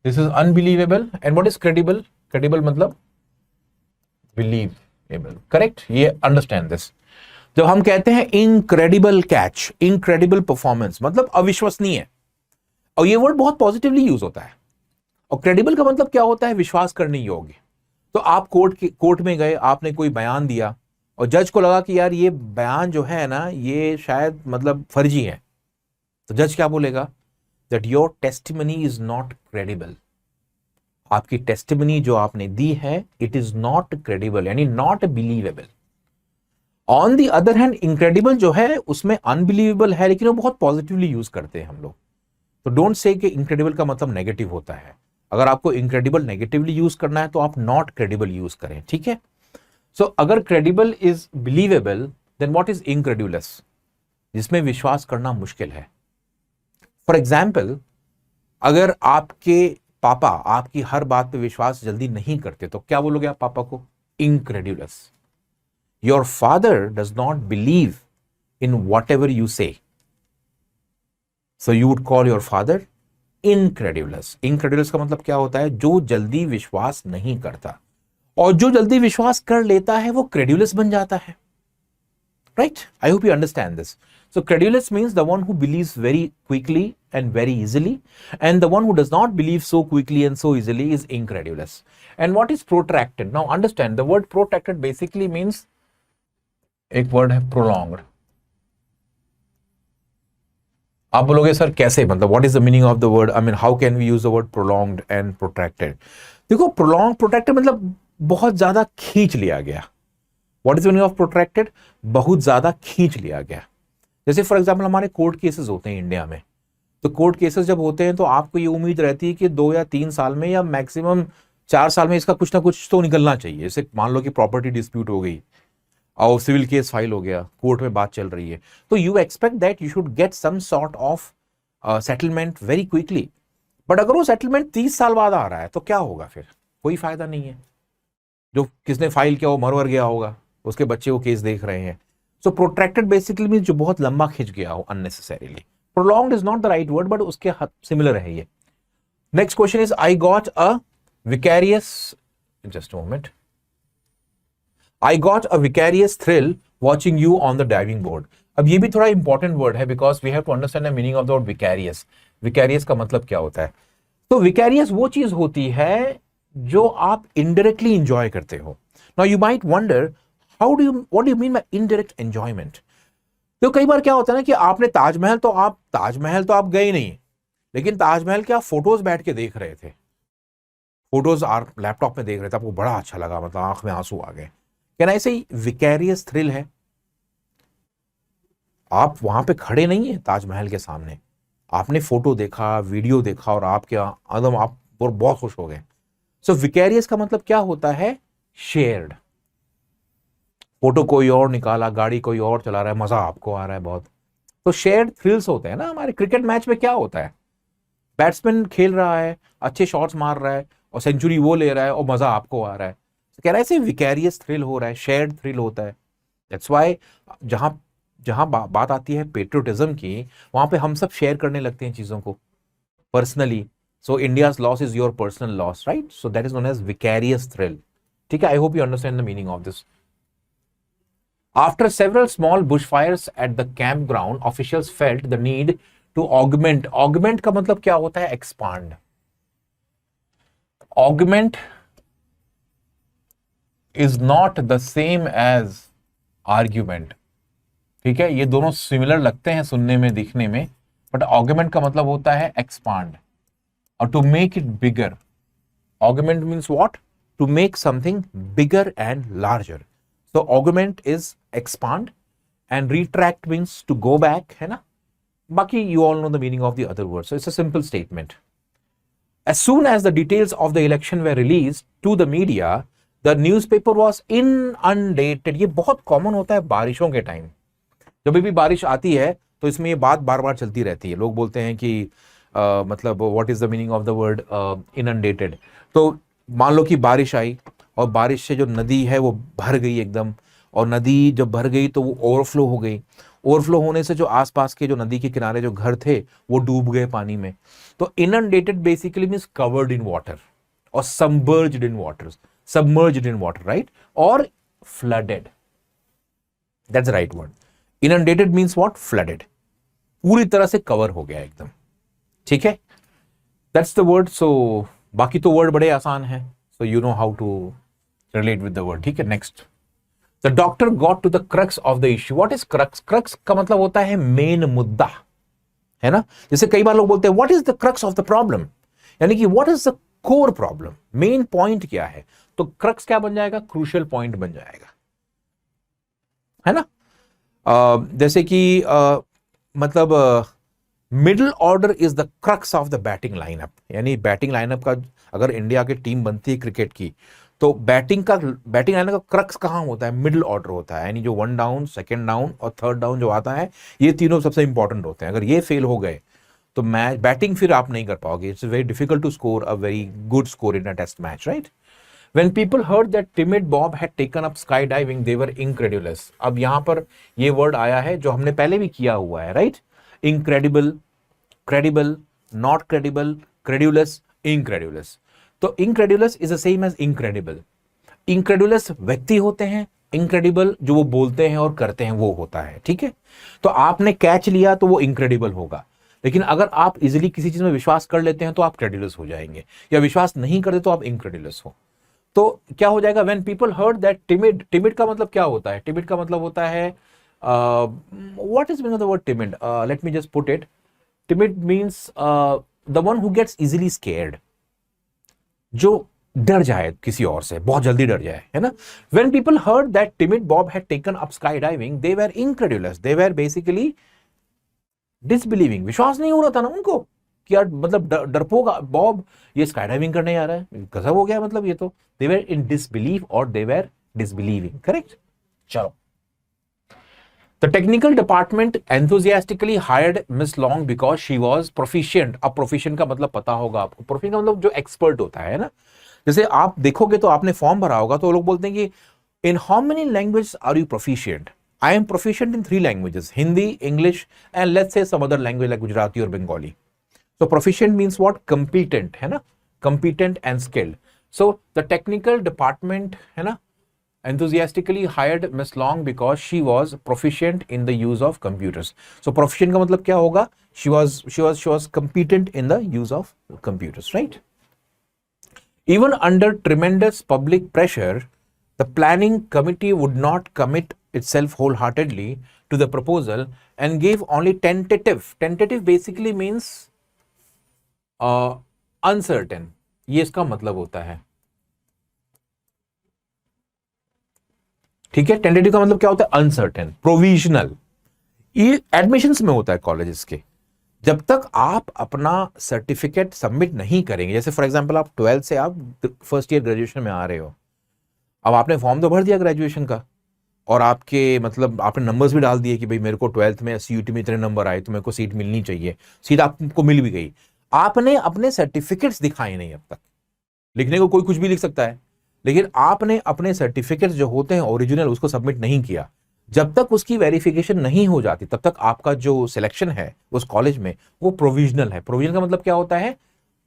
This is unbelievable. And what is credible? Credible मतलब बिलीव, करेक्ट, ये अंडरस्टैंड दिस। जब हम कहते हैं इनक्रेडिबल कैच, इनक्रेडिबल परफॉर्मेंस, मतलब अविश्वसनीय, और ये वर्ड बहुत पॉजिटिवली यूज होता है। और क्रेडिबल का मतलब क्या होता है? विश्वास करने योग्य। तो आप कोर्ट में गए, आपने कोई बयान दिया और जज को लगा कि यार ये बयान जो है ना, ये शायद मतलब फर्जी है, तो जज क्या बोलेगा? That your testimony is not credible. आपकी टेस्टिमनी जो आपने दी है, इट इज नॉट क्रेडिबल, यानी not believable. On the other hand, incredible जो है उसमें अनबिलीवेबल है, लेकिन वो बहुत पॉजिटिवली यूज करते हैं हम लोग। तो डोंट से कि इनक्रेडिबल का मतलब नेगेटिव होता है। अगर आपको इनक्रेडिबल नेगेटिवली यूज करना है तो आप नॉट क्रेडिबल यूज करें, ठीक है। सो अगर credible is believable, then what is incredulous? जिसमें विश्वास करना मुश्किल है। फॉर एग्जाम्पल, अगर आपके पापा आपकी हर बात पे विश्वास जल्दी नहीं करते तो क्या बोलोगे आप पापा को? Incredulous. Your father does not believe in whatever you say, so you would call your father incredulous. Incredulous का मतलब क्या होता है? जो जल्दी विश्वास नहीं करता। और जो जल्दी विश्वास कर लेता है वो क्रेडुलस बन जाता है, right? I hope you understand this. So credulous means the one who believes very quickly and very easily, and the one who does not believe so quickly and so easily is incredulous. And what is protracted? Now understand, the word protracted basically means, एक word है prolonged. आप बोलोगे sir कैसे, मतलब what is the meaning of the word? I mean, how can we use the word prolonged and protracted? देखो, prolonged, protracted मतलब बहुत ज्यादा खींच लिया गया। What is the meaning of protracted? बहुत ज्यादा खींच लिया गया। जैसे फॉर एग्जाम्पल हमारे कोर्ट केसेस होते हैं इंडिया में, तो कोर्ट केसेस जब होते हैं तो आपको ये उम्मीद रहती है कि 2 या 3 साल में या मैक्सिमम 4 साल में इसका कुछ ना कुछ तो निकलना चाहिए। जैसे मान लो कि प्रॉपर्टी डिस्प्यूट हो गई और सिविल केस फाइल हो गया, कोर्ट में बात चल रही है, तो you expect that you should get some sort of settlement very quickly. But अगर वो सेटलमेंट 30 साल बाद आ रहा है तो क्या होगा? फिर कोई फायदा नहीं है। जो किसने फाइल किया वो मर गया होगा, उसके बच्चे वो केस देख रहे हैं। So protracted basically means जो बहुत लंबा खिंच गया हो unnecessarily. Prolonged is not the right word, but उसके similar है ये। Next question is, I got a vicarious, just a moment. I got a vicarious thrill watching you on the diving board. अब ये भी थोड़ा important word है because we have to understand the meaning of the word vicarious. Vicarious का मतलब क्या होता है? तो vicarious वो चीज होती है जो आप indirectly enjoy करते हो। Now you might wonder, what do you mean by indirect enjoyment? तो कई बार क्या होता है ना कि आपने ताजमहल तो आप गए नहीं, लेकिन ताजमहल के आप फोटोज बैठ के देख रहे थे, फोटोज लैपटॉप में देख रहे थे, आपको बड़ा अच्छा लगा, मतलब आंख में आंसू आ गए। क्या ना ऐसे ही विकैरियस थ्रिल है? आप वहां पे खड़े नहीं है ताजमहल के सामने, आपने फोटो देखा, वीडियो देखा और आपके आदम आप बहुत खुश हो गए। सो विकैरियस का मतलब क्या होता है? शेयर्ड। फोटो कोई और निकाला, गाड़ी कोई और चला रहा है, मजा आपको आ रहा है बहुत। तो शेयर्ड थ्रिल्स होते हैं ना। हमारे क्रिकेट मैच में क्या होता है? बैट्समैन खेल रहा है, अच्छे शॉट्स मार रहा है और सेंचुरी वो ले रहा है और मजा आपको आ रहा है। तो कह रहा है ऐसे विकैरियस थ्रिल हो रहा है, शेयर्ड थ्रिल होता है। दैट्स व्हाई जहां जहां बात आती है पेट्रियोटिज्म की, वहां पे हम सब शेयर करने लगते हैं चीजों को personally. So India's loss is your personal loss, right? So that is known as vicarious thrill. ठीक है, I hope you understand the meaning of this. After several small bushfires at the campground, officials felt the need to augment. Augment का मतलब क्या होता है? Expand. Augment is not the same as argument. ठीक है, ये दोनों सिमिलर लगते हैं सुनने में, दिखने में, बट augment का मतलब होता है expand और to make it bigger. Augment means what? To make something bigger and larger. So augment is expand and retract means to go back, है ना? बाकी you all know the meaning of the other words. So it's a simple statement. As soon as the details of the election were released to the media, the newspaper was inundated. ये बहुत common होता है बारिशों के time. जब भी बारिश आती है तो इसमें ये बात बार बार चलती रहती है। लोग बोलते हैं कि मतलब what is the meaning of the word inundated? तो मान लो कि बारिश आई और बारिश से जो नदी है वो भर गई एकदम, और नदी जब भर गई तो वो ओवरफ्लो हो गई। ओवरफ्लो होने से जो आसपास के जो नदी के किनारे जो घर थे वो डूब गए पानी में। तो inundated basically means covered in water और सबमर्ज्ड इन वाटर, राइट? और flooded. That's the right word. Inundated means what? Flooded. पूरी तरह से कवर हो गया एकदम. ठीक है? That's the word. So बाकी तो वर्ड बड़े आसान हैं. So you know how to relate with the word. ठीक है? Next. The doctor got to the crux of the issue. What is crux? Crux का मतलब होता है मेन मुद्दा, है ना? जैसे कई बार लोग बोलते हैं what is the crux of the problem? यानी कि what is the core problem? Main point क्या है? तो crux क्या बन जाएगा? क्रूशियल पॉइंट बन जाएगा, है ना? जैसे कि मतलब middle order is the crux of the batting lineup. यानी बैटिंग लाइनअप का अगर इंडिया की टीम बनती है क्रिकेट की, तो बैटिंग लाइनअप का क्रक्स कहां होता है? मिडिल ऑर्डर होता है. यानी जो 1 डाउन, 2nd डाउन और 3rd डाउन जो आता है, ये तीनों सबसे इंपॉर्टेंट होते हैं. अगर ये फेल हो गए तो मैच बैटिंग फिर आप नहीं कर पाओगे. It's very difficult to score a very good score in a test match, right? When people heard that timid Bob had taken up skydiving, they were incredulous. अब यहां पर ये वर्ड आया है जो हमने पहले भी किया हुआ है, right? Incredible, credible, not credible, credulous, incredulous. तो incredulous is the same as incredible. Incredulous व्यक्ति होते हैं, incredible जो वो बोलते हैं और करते हैं वो होता है. ठीक है? तो आपने कैच लिया तो वो incredible होगा. लेकिन अगर आप इजिली किसी चीज में विश्वास कर लेते हैं तो आप क्रेडुलस हो जाएंगे, या विश्वास नहीं करते तो आप इनक्रेडुलस हो. तो क्या हो जाएगा? When people heard that timid का मतलब क्या होता है? टिमिड का मतलब होता है what is meaning of the word timid? Let me just put it. Timid means the one who gets easily scared, जो डर जाए किसी और से, बहुत जल्दी डर जाए, है ना? When people heard that timid Bob had taken up sky diving, they were incredulous. They were basically disbelieving. विश्वास नहीं हो रहा था ना उनको कि यार मतलब डरपोक बॉब ये स्काई डाइविंग करने जा रहा है, गजब हो गया मतलब ये तो. दे वर इन डिसबिलीव और दे वर डिसबिलीविंग. करेक्ट? चलो. The technical department enthusiastically hired Miss Long because she was proficient. अब proficient का मतलब पता होगा आपको. proficient का मतलब जो expert होता है ना? जैसे आप देखोगे तो आपने फॉर्म भरा होगा तो लोग बोलते हैं कि in how many languages are you proficient? I am proficient in 3 languages: Hindi, English, and let's say some other language like Gujarati or Bengali. So proficient means what? Competent, है ना? Competent and skilled. So the technical department, है ना, enthusiastically hired Miss Long because she was proficient in the use of computers. So proficient का मतलब क्या होगा? She was competent in the use of computers, right? Even under tremendous public pressure, the planning committee would not commit itself wholeheartedly to the proposal and gave only tentative. Tentative basically means uncertain. ये इसका मतलब होता है. ठीक है? Tentative का मतलब क्या होता है? Uncertain, provisional. ये एडमिशंस में होता है कॉलेजेस के. जब तक आप अपना सर्टिफिकेट सबमिट नहीं करेंगे, जैसे फॉर एग्जांपल आप 12th से आप 1st ईयर ग्रेजुएशन में आ रहे हो, अब आपने फॉर्म तो भर दिया ग्रेजुएशन का और आपके मतलब आपने नंबर्स भी डाल दिए कि भाई मेरे को 12th में CUT में इतने नंबर आए तो मेरे को सीट मिलनी चाहिए. सीट आपको मिल भी गई. आपने अपने सर्टिफिकेट्स दिखाए नहीं अब तक. लिखने को कोई कुछ भी लिख सकता है, लेकिन आपने अपने सर्टिफिकेट्स जो होते हैं ओरिजिनल उसको सबमिट नहीं किया. जब तक उसकी वेरिफिकेशन नहीं हो जाती तब तक आपका जो सिलेक्शन है उस कॉलेज में वो प्रोविजनल है. प्रोविजनल का मतलब क्या होता है?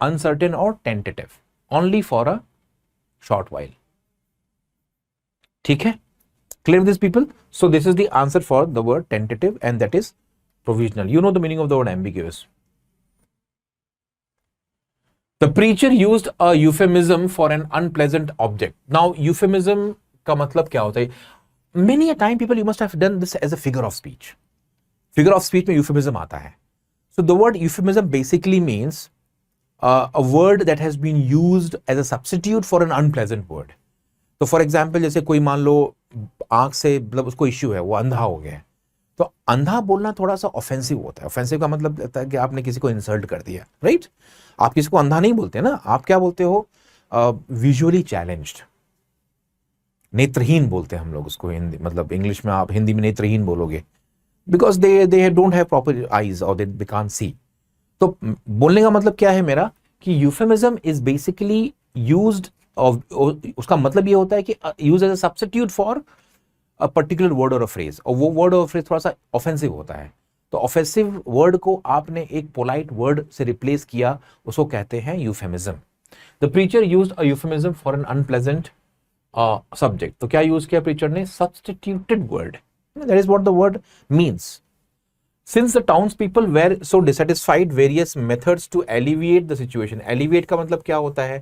अनसर्टेन और tentative, only for a short while. ठीक है? Clear this people? So this is the answer for the word tentative and that is provisional. You know the meaning of the word ambiguous. The preacher used a euphemism for an unpleasant object. Now, euphemism का मतलब क्या होता है? Many a time people you must have done this as a figure of speech. Figure of speech में euphemism आता है. So the word euphemism basically means a word that has been used as a substitute for an unpleasant word. तो for example जैसे कोई मान लो आंख से मतलब उसको इश्यू है, वो अंधा हो गया है, तो अंधा बोलना थोड़ा सा ऑफेंसिव होता है. ऑफेंसिव का मतलब होता है कि आपने किसी को इंसल्ट कर दिया, राइट? आप किसी को अंधा नहीं बोलते ना, आप क्या बोलते हो? विजुअली चैलेंज्ड, नेत्रहीन बोलते हैं हम लोग उसको. हिंदी मतलब इंग्लिश में आप हिंदी में नेत्रहीन बोलोगे because they don't have proper eyes और दे कांट सी. तो बोलने का मतलब क्या है मेरा कि यूफेमिज्म इज बेसिकली यूज्ड, उसका मतलब ये होता है कि use as a substitute for a particular word और अ फ्रेज, और वो वर्ड और फ्रेज थोड़ा सा ऑफेंसिव होता है. तो ऑफेंसिव वर्ड को आपने एक पोलाइट वर्ड से रिप्लेस किया, उसको कहते हैं euphemism. The preacher used a euphemism for an unpleasant subject, तो क्या यूज किया प्रीचर ने? Substituted word, that is what the word means. Since the townspeople were so dissatisfied, various methods to alleviate the situation. Alleviate का मतलब क्या होता है?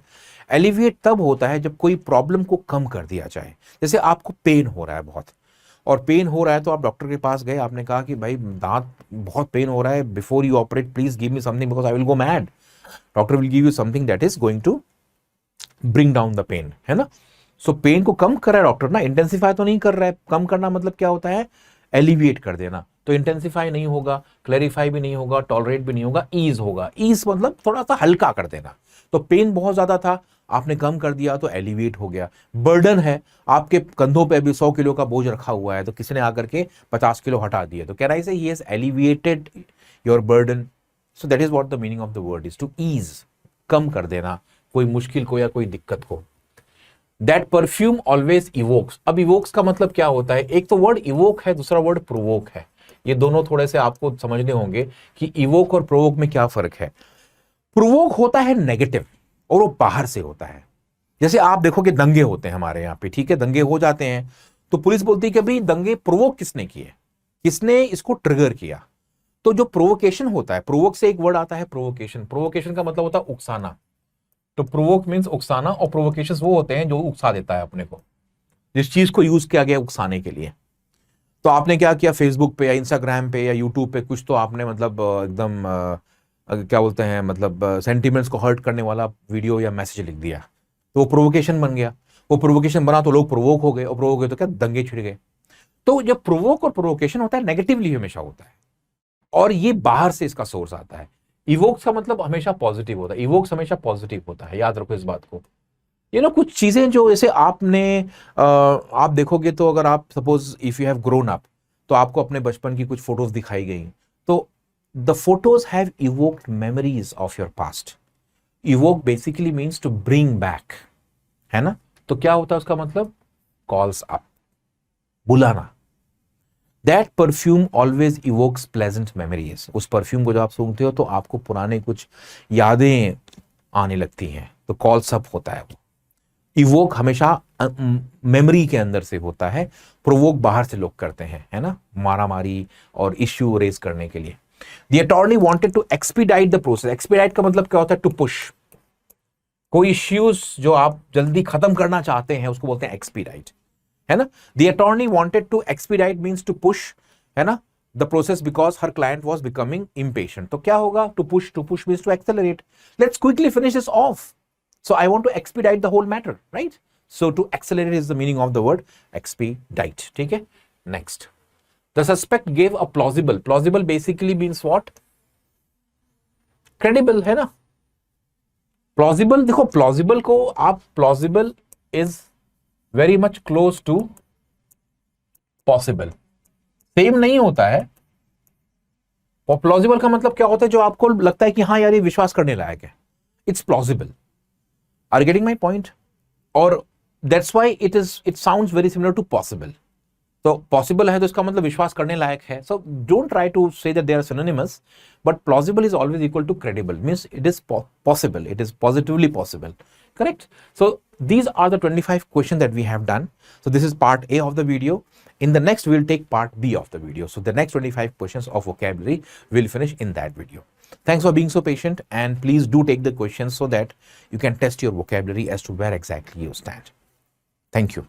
Alleviate तब होता है जब कोई प्रॉब्लम को कम कर दिया जाए. जैसे आपको पेन हो रहा है बहुत, और पेन हो रहा है तो आप डॉक्टर के पास गए, आपने कहा कि भाई दांत बहुत पेन हो रहा है, before you operate please give me something because I will go mad. Doctor will give you something that is going to bring down the pain, है ना. सो पेन को कम कर रहा है डॉक्टर ना, इंटेंसिफाई तो नहीं कर रहा है. कम करना मतलब क्या होता है? एलिविएट कर देना. तो इंटेंसिफाई नहीं होगा, क्लैरिफाई भी नहीं होगा, टॉलरेट भी नहीं होगा, ईज होगा. ईज मतलब थोड़ा सा हल्का कर देना. तो पेन बहुत ज्यादा था, आपने कम कर दिया तो एलिविएट हो गया. बर्डन है, आपके कंधों पे अभी 100 किलो का बोझ रखा हुआ है, तो किसी ने आकर के 50 किलो हटा दिया, तो कह रहा है he has alleviated your burden. So that is what the meaning of the word is, to ease, कम कर देना कोई मुश्किल को या कोई दिक्कत को. That perfume always evokes. अब इवोक्स का मतलब क्या होता है? एक तो वर्ड इवोक है, दूसरा वर्ड प्रोवोक है. ये दोनों थोड़े से आपको समझने होंगे कि इवोक और प्रोवोक में क्या फर्क है. प्रोवोक होता है नेगेटिव और वो बाहर से होता है. जैसे आप देखो कि दंगे होते हैं हमारे यहाँ पे, ठीक है, दंगे हो जाते हैं तो पुलिस बोलती है कि भाई दंगे प्रोवोक किसने किए, किसने इसको ट्रिगर किया. तो जो प्रोवोकेशन होता है, प्रोवोक से एक वर्ड आता है प्रोवोकेशन. प्रोवोकेशन का मतलब होता है उकसाना. तो प्रोवोक मींस उकसाना, और प्रोवोकेशन वो होते हैं जो उकसा देता है अपने को, जिस चीज को यूज किया गया उकसाने के लिए. तो आपने क्या किया, फेसबुक पे या इंस्टाग्राम पे या यूट्यूब पे कुछ तो आपने मतलब एकदम क्या बोलते हैं, मतलब सेंटिमेंट्स को हर्ट करने वाला वीडियो या मैसेज लिख दिया, तो वो प्रोवोकेशन बन गया. वो प्रोवोकेशन बना तो लोग प्रोवोक हो गए, और प्रोवोक हुए तो क्या, दंगे छिड़ गए. तो जब प्रोवोक और प्रोवोकेशन होता है नेगेटिवली हमेशा होता है, और ये बाहर से इसका सोर्स आता है. इवोक्स का मतलब हमेशा पॉजिटिव होता है, इवोक्स हमेशा पॉजिटिव होता है, याद रखो इस बात को. कुछ चीजें जो जैसे आपने आप देखोगे तो अगर आप suppose if you have grown up, तो आपको अपने बचपन की कुछ फोटोज दिखाई गई, तो the photos have evoked memories of your past. Evoke basically means to bring back, है ना. तो क्या होता है उसका मतलब? कॉल्स अप, बुलाना. That perfume always evokes pleasant memories. उस परफ्यूम को जब आप सूंघते हो तो आपको पुराने कुछ यादें आने लगती हैं, तो कॉल्स अप होता है वो. इवोक हमेशा मेमोरी के अंदर से होता है, प्रोवोक बाहर से लोग करते हैं, है ना, मारामारी और इश्यू रेज करने के लिए. The attorney wanted to expedite the process. Expedite का मतलब क्या होता है? To push. कोई इश्यूज जो आप जल्दी खत्म करना चाहते हैं उसको बोलते हैं एक्सपीडाइट, है ना. The attorney wanted to expedite means to push, है ना, the process because her client was becoming impatient. तो क्या होगा? To push means to accelerate. Let's quickly finish this off. So I want to expedite the whole matter, right? So to accelerate is the meaning of the word expedite. ठीक है? Next. The suspect gave a plausible. Plausible basically means what? Credible, है ना? Plausible, देखो plausible को आप plausible is very much close to possible. Same नहीं होता है. और plausible का मतलब क्या होता है? जो आपको लगता है कि हाँ यार ये विश्वास करने लायक है. It's plausible. Are you getting my point? Or that's why it sounds very similar to possible. तो possible है तो इसका मतलब विश्वास करने लायक है. So don't try to say that they are synonymous, but plausible is always equal to credible. Means it is possible. It is positively possible. Correct? So these are the 25 questions that we have done. So this is part A of the video. In the next, we'll take part B of the video. So the next 25 questions of vocabulary we'll finish in that video. Thanks for being so patient, and please do take the questions so that you can test your vocabulary as to where exactly you stand. Thank you.